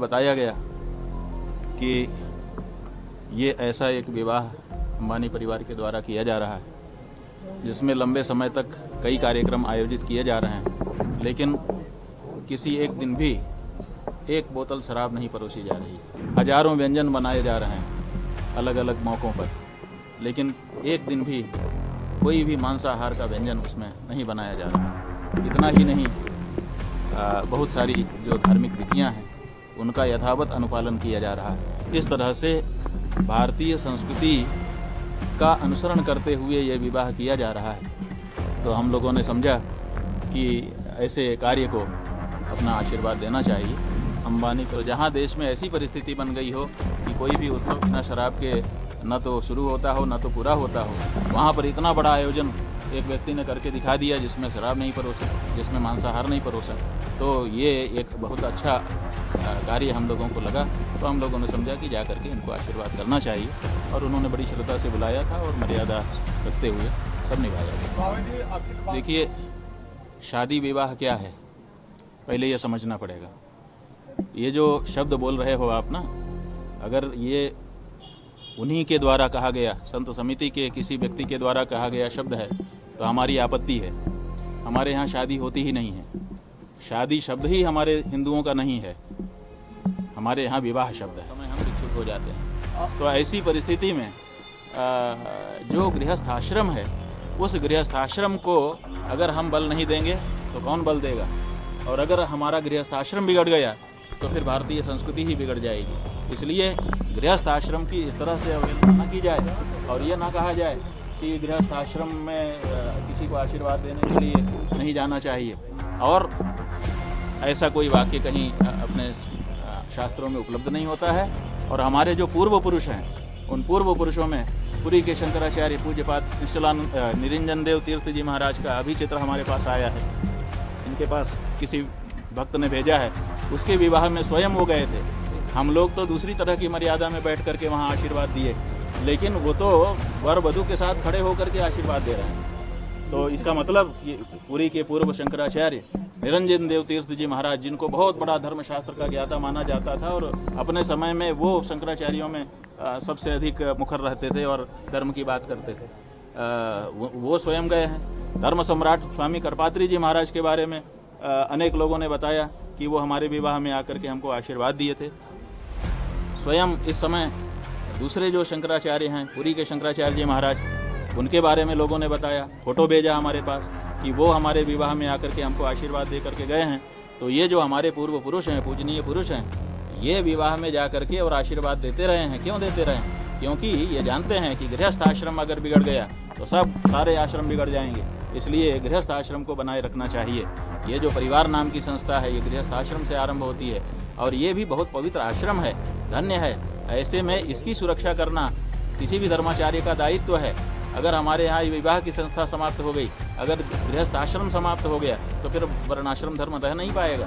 बताया गया कि ये ऐसा एक विवाह अंबानी परिवार के द्वारा किया जा रहा है जिसमें लंबे समय तक कई कार्यक्रम आयोजित किए जा रहे हैं, लेकिन किसी एक दिन भी एक बोतल शराब नहीं परोसी जा रही। हजारों व्यंजन बनाए जा रहे हैं अलग अलग मौक़ों पर, लेकिन एक दिन भी कोई भी मांसाहार का व्यंजन उसमें नहीं बनाया जा रहा। इतना ही नहीं, बहुत सारी जो धार्मिक विधियां हैं उनका यथावत अनुपालन किया जा रहा है। इस तरह से भारतीय संस्कृति का अनुसरण करते हुए ये विवाह किया जा रहा है। तो हम लोगों ने समझा कि ऐसे कार्य को अपना आशीर्वाद देना चाहिए। अंबानी को जहाँ देश में ऐसी परिस्थिति बन गई हो कि कोई भी उत्सव बिना शराब के न तो शुरू होता हो न तो पूरा होता हो, वहाँ पर इतना बड़ा आयोजन एक व्यक्ति ने करके दिखा दिया जिसमें शराब नहीं परोसा, जिसमें मांसाहार नहीं परोसा। तो ये एक बहुत अच्छा कार्य हम लोगों को लगा। तो हम लोगों ने समझा कि जा करके इनको आशीर्वाद करना चाहिए, और उन्होंने बड़ी श्रद्धा से बुलाया था और मर्यादा रखते हुए सब निभाया। देखिए, शादी विवाह क्या है पहले ये समझना पड़ेगा। ये जो शब्द बोल रहे हो आप ना, अगर ये उन्हीं के द्वारा कहा गया, संत समिति के किसी व्यक्ति के द्वारा कहा गया शब्द है तो हमारी आपत्ति है। हमारे यहाँ शादी होती ही नहीं है। शादी शब्द ही हमारे हिंदुओं का नहीं है, हमारे यहाँ विवाह शब्द है। समय हम विक्षुब्ध हो जाते हैं। तो ऐसी परिस्थिति में जो गृहस्थ आश्रम है, उस गृहस्थ आश्रम को अगर हम बल नहीं देंगे तो कौन बल देगा? और अगर हमारा गृहस्थ आश्रम बिगड़ गया तो फिर भारतीय संस्कृति ही बिगड़ जाएगी। इसलिए गृहस्थ आश्रम की इस तरह से अवहेलना न की जाए, और ये ना कहा जाए कि गृहस्थ आश्रम में किसी को आशीर्वाद देने के लिए नहीं जाना चाहिए। और ऐसा कोई वाक्य कहीं अपने शास्त्रों में उपलब्ध नहीं होता है। और हमारे जो पूर्व पुरुष हैं, उन पूर्व पुरुषों में पुरी के शंकराचार्य पूज्यपाद निरंजन देव तीर्थ जी महाराज का अभी चित्र हमारे पास आया है। इनके पास किसी भक्त ने भेजा है, उसके विवाह में स्वयं वो गए थे। हम लोग तो दूसरी तरह की मर्यादा में बैठ करके वहाँ आशीर्वाद दिए, लेकिन वो तो वर वधू के साथ खड़े होकर के आशीर्वाद दे रहे हैं। तो इसका मतलब ये पुरी के पूर्व शंकराचार्य निरंजन देव तीर्थ जी महाराज, जिनको बहुत बड़ा धर्मशास्त्र का ज्ञाता माना जाता था और अपने समय में वो शंकराचार्यों में सबसे अधिक मुखर रहते थे और धर्म की बात करते थे, वो स्वयं गए हैं। धर्म सम्राट स्वामी करपात्री जी महाराज के बारे में अनेक लोगों ने बताया कि वो हमारे विवाह में आकर के हमको आशीर्वाद दिए थे। स्वयं इस समय दूसरे जो शंकराचार्य हैं, पुरी के शंकराचार्य जी महाराज, उनके बारे में लोगों ने बताया, फोटो भेजा हमारे पास कि वो हमारे विवाह में आकर के हमको आशीर्वाद दे करके गए हैं। तो ये जो हमारे पूर्व पुरुष हैं, पूजनीय पुरुष हैं, ये विवाह में जा करके और आशीर्वाद देते रहे हैं। क्यों देते रहे हैं? क्योंकि ये जानते हैं कि गृहस्थ आश्रम अगर बिगड़ गया तो सारे आश्रम बिगड़ जाएंगे। इसलिए गृहस्थ आश्रम को बनाए रखना चाहिए। ये जो परिवार नाम की संस्था है, ये गृहस्थ आश्रम से आरंभ होती है, और ये भी बहुत पवित्र आश्रम है, धन्य है। ऐसे में इसकी सुरक्षा करना किसी भी धर्माचार्य का दायित्व है। अगर हमारे यहाँ विवाह की संस्था समाप्त हो गई, अगर गृहस्थ आश्रम समाप्त हो गया, तो फिर वर्णाश्रम धर्म रह नहीं पाएगा।